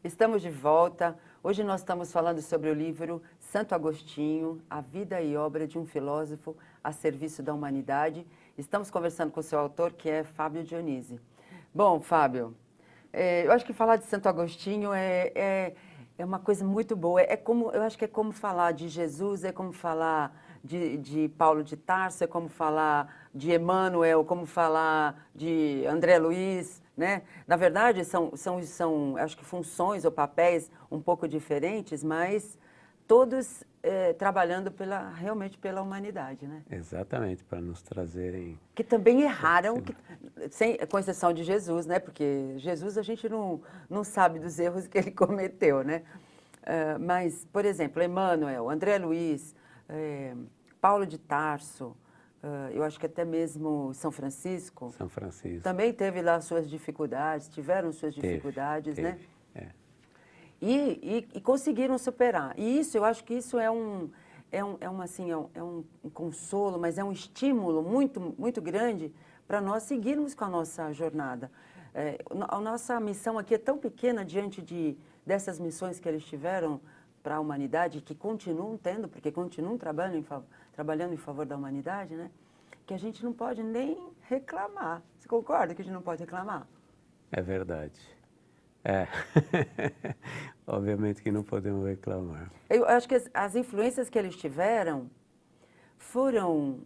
Estamos de volta. Hoje nós estamos falando sobre o livro Santo Agostinho, A Vida e Obra de um Filósofo a Serviço da Humanidade. Estamos conversando com o seu autor, que é Fábio Dionisi. Bom, Fábio, eu acho que falar de Santo Agostinho é uma coisa muito boa. Eu acho que é como falar de Jesus, é como falar de Paulo de Tarso, é como falar de Emmanuel, como falar de André Luiz, né? Na verdade, são acho que funções ou papéis um pouco diferentes, mas todos trabalhando realmente pela humanidade, né? Exatamente, para nos trazerem... Que também erraram, com exceção de Jesus, né? Porque Jesus a gente não sabe dos erros que ele cometeu, né? Mas, por exemplo, Emmanuel, André Luiz, Paulo de Tarso, eu acho que até mesmo São Francisco. São Francisco. Também teve lá suas dificuldades, tiveram suas dificuldades, né? É. E conseguiram superar. E isso, eu acho que isso é um consolo, mas é um estímulo muito grande para nós seguirmos com a nossa jornada. A nossa missão aqui é tão pequena diante dessas missões que eles tiveram para a humanidade, que continuam tendo, porque continuam trabalhando em favor da humanidade, né? Que a gente não pode nem reclamar. Você concorda que a gente não pode reclamar? É verdade. É. Obviamente que não podemos reclamar. Eu acho que as influências que eles tiveram foram,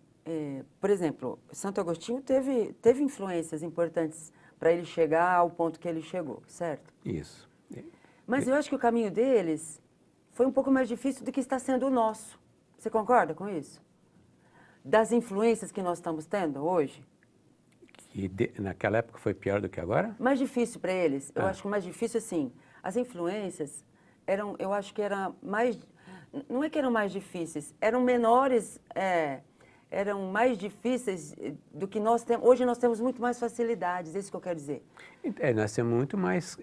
por exemplo, Santo Agostinho teve influências importantes para ele chegar ao ponto que ele chegou, certo? Isso. Mas eu acho que o caminho deles foi um pouco mais difícil do que está sendo o nosso. Você concorda com isso? Das influências que nós estamos tendo hoje? E naquela época foi pior do que agora? Mais difícil para eles. Eu acho que o mais difícil, assim, as influências eu acho que era mais, não é que eram mais difíceis, eram menores, eram mais difíceis do que nós temos. Hoje nós temos muito mais facilidades, é isso que eu quero dizer. Nós temos muito mais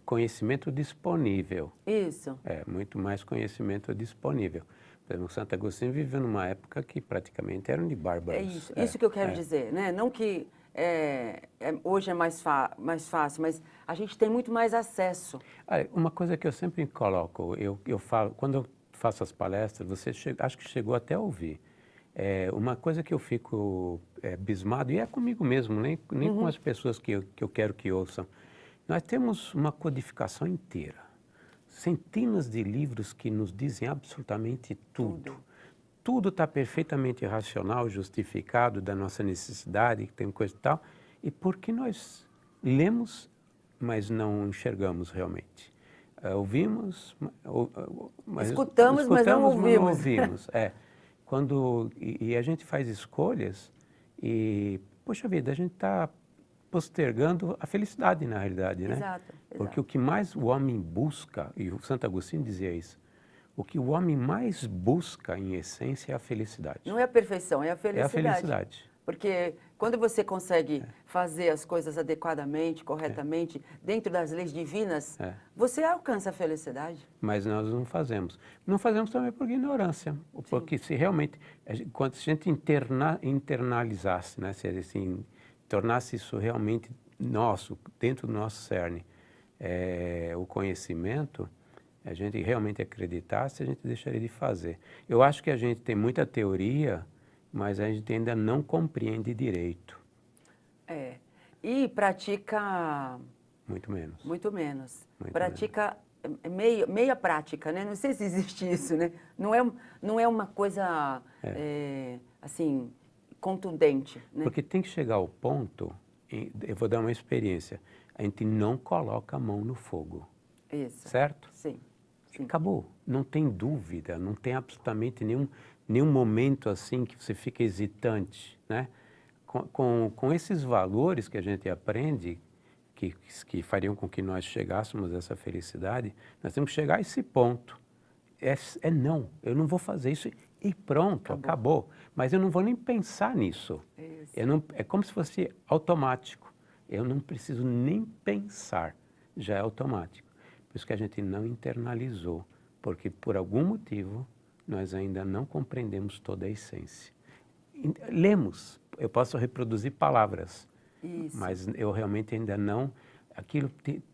conhecimento disponível. Isso. Muito mais conhecimento disponível. Por exemplo, Santo Agostinho viveu numa época que praticamente eram de bárbaros. É isso que eu quero dizer, né? Não que hoje é mais fácil, mas a gente tem muito mais acesso. Uma coisa que eu sempre coloco, eu falo, quando eu faço as palestras, você acho que chegou até a ouvir. Uma coisa que eu fico abismado, e é comigo mesmo, nem com as pessoas que eu quero que ouçam. Nós temos uma codificação inteira. Centenas de livros que nos dizem absolutamente tudo. Tudo está perfeitamente racional, justificado da nossa necessidade, que tem coisa e tal. E porque nós lemos, mas não enxergamos realmente. Ouvimos, mas escutamos, mas não ouvimos. E a gente faz escolhas e, poxa vida, a gente está postergando a felicidade na realidade, né? Exato. Porque o que mais o homem busca, e o Santo Agostinho dizia isso, o que o homem mais busca em essência é a felicidade. Não é a perfeição, é a felicidade. É a felicidade. Porque quando você consegue fazer as coisas adequadamente, corretamente, dentro das leis divinas, você alcança a felicidade. Mas nós não fazemos. Não fazemos também por ignorância. Sim. Porque se realmente, quando a gente internalizasse, né, se assim, tornasse isso realmente nosso, dentro do nosso cerne, o conhecimento, a gente realmente acreditasse, a gente deixaria de fazer. Eu acho que a gente tem muita teoria, mas a gente ainda não compreende direito. E pratica... Muito menos. Muito menos. Muito pratica meia prática, né? Não sei se existe isso, né? Não é uma coisa, assim, contundente, né? Porque tem que chegar ao ponto, eu vou dar uma experiência, a gente não coloca a mão no fogo. Isso. Certo? Sim. Acabou. Não tem dúvida, não tem absolutamente nenhum momento assim que você fica hesitante, né? Com esses valores que a gente aprende, que fariam com que nós chegássemos a essa felicidade, nós temos que chegar a esse ponto. Não, eu não vou fazer isso e pronto, acabou. Mas eu não vou nem pensar nisso. É como se fosse automático. Eu não preciso nem pensar, já é automático. Por isso que a gente não internalizou, porque por algum motivo nós ainda não compreendemos toda a essência. Lemos, eu posso reproduzir palavras, mas eu realmente ainda não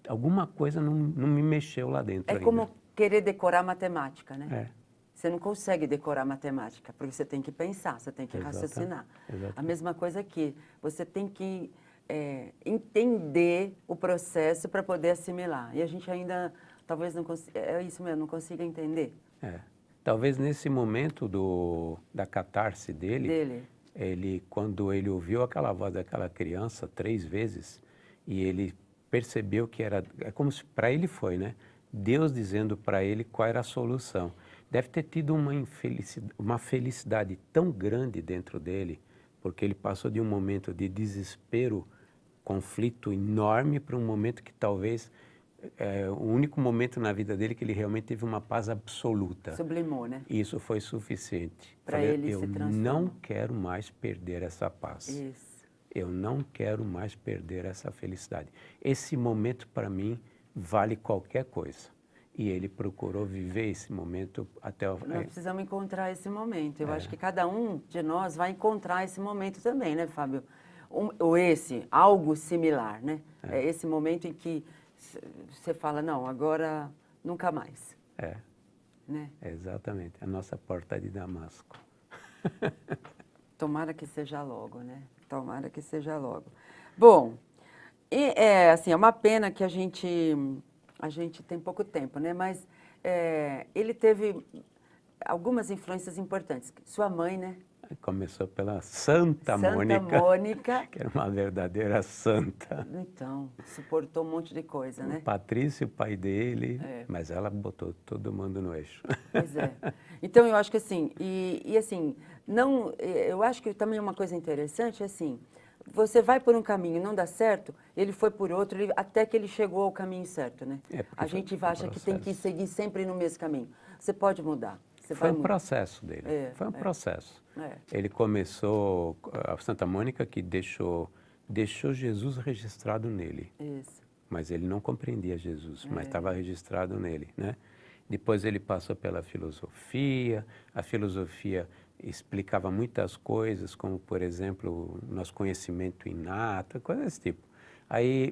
alguma coisa não me mexeu lá dentro É ainda. como querer decorar matemática, né? É. Você não consegue decorar matemática, porque você tem que pensar, você tem que raciocinar. Exatamente. A mesma coisa aqui, você tem que entender o processo para poder assimilar. E a gente ainda, talvez não consiga, é isso mesmo, não consiga entender. Talvez nesse momento da catarse Dele. quando ele ouviu aquela voz daquela criança 3 vezes, e ele percebeu que é como se para ele foi, né? Deus dizendo para ele qual era a solução. Deve ter tido uma felicidade tão grande dentro dele, porque ele passou de um momento de desespero, conflito enorme, para um momento que talvez o único momento na vida dele que ele realmente teve uma paz absoluta. Sublimou, né? Isso foi suficiente. Para ele eu se transformar. não quero mais perder essa paz. Isso. Eu não quero mais perder essa felicidade. Esse momento, para mim, vale qualquer coisa. E ele procurou viver esse momento até o... Nós precisamos encontrar esse momento. Eu acho que cada um de nós vai encontrar esse momento também, né, Fábio? Ou algo similar, né? É esse momento em que você fala, não, agora nunca mais. Né? Exatamente. A nossa porta de Damasco. Tomara que seja logo, né? Tomara que seja logo. Bom, assim, é uma pena que a gente tem pouco tempo, né? Mas ele teve algumas influências importantes. Sua mãe, né? Começou pela Santa Mônica. Que era uma verdadeira santa. Então, suportou um monte de coisa, né? O Patrício, o pai dele, mas ela botou todo mundo no eixo. Pois é. Então, eu acho que assim, assim, eu acho que também uma coisa interessante é assim, você vai por um caminho e não dá certo, ele foi por outro, até que ele chegou ao caminho certo, né? A gente acha que tem que seguir sempre no mesmo caminho. Você pode mudar. Foi um processo dele. Foi um processo. Ele começou, a Santa Mônica que deixou Jesus registrado nele. Isso. Mas ele não compreendia Jesus, mas estava registrado nele, né? Depois ele passou pela filosofia, a filosofia explicava muitas coisas, como, por exemplo, o nosso conhecimento inato, coisas desse tipo.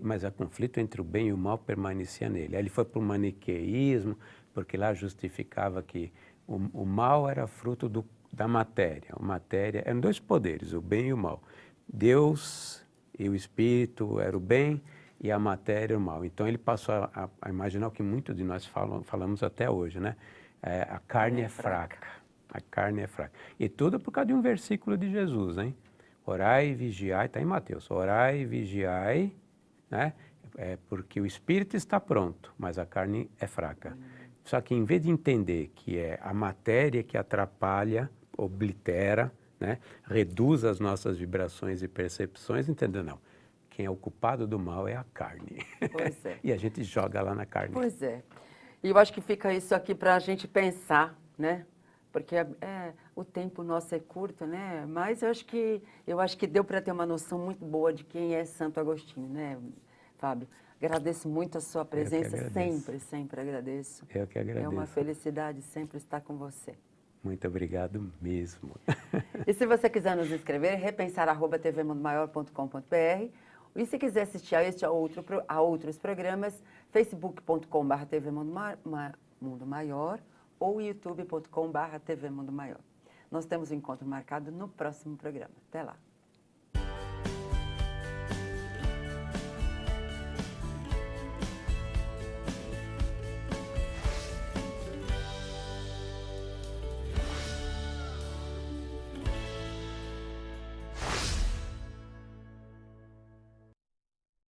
Mas o conflito entre o bem e o mal permanecia nele. Aí ele foi para o maniqueísmo, porque lá justificava que o mal era fruto da matéria. A matéria eram 2 poderes, o bem e o mal. Deus e o Espírito era o bem e a matéria o mal. Então ele passou a imaginar o que muitos de nós falamos até hoje, né? A carne é fraca. A carne é fraca. E tudo por causa de um versículo de Jesus, hein? Orai e vigiai, está em Mateus. Orai e vigiai, né? Porque o espírito está pronto, mas a carne é fraca. Só que em vez de entender que é a matéria que atrapalha, oblitera, né? Reduz as nossas vibrações e percepções, entendeu? Não. Quem é o culpado do mal é a carne. Pois é. E a gente joga lá na carne. Pois é. E eu acho que fica isso aqui para a gente pensar, né? Porque o tempo nosso é curto, né? Mas eu acho que deu para ter uma noção muito boa de quem é Santo Agostinho, né, Fábio? Agradeço muito a sua presença, sempre agradeço. Eu que agradeço. É uma felicidade sempre estar com você. Muito obrigado mesmo. E se você quiser nos inscrever, repensar@tvmundomaior.com.br. E se quiser assistir a este a outros programas, facebook.com/TV Mundo Maior ou youtube.com/TV Mundo Maior. Nós temos um encontro marcado no próximo programa. Até lá.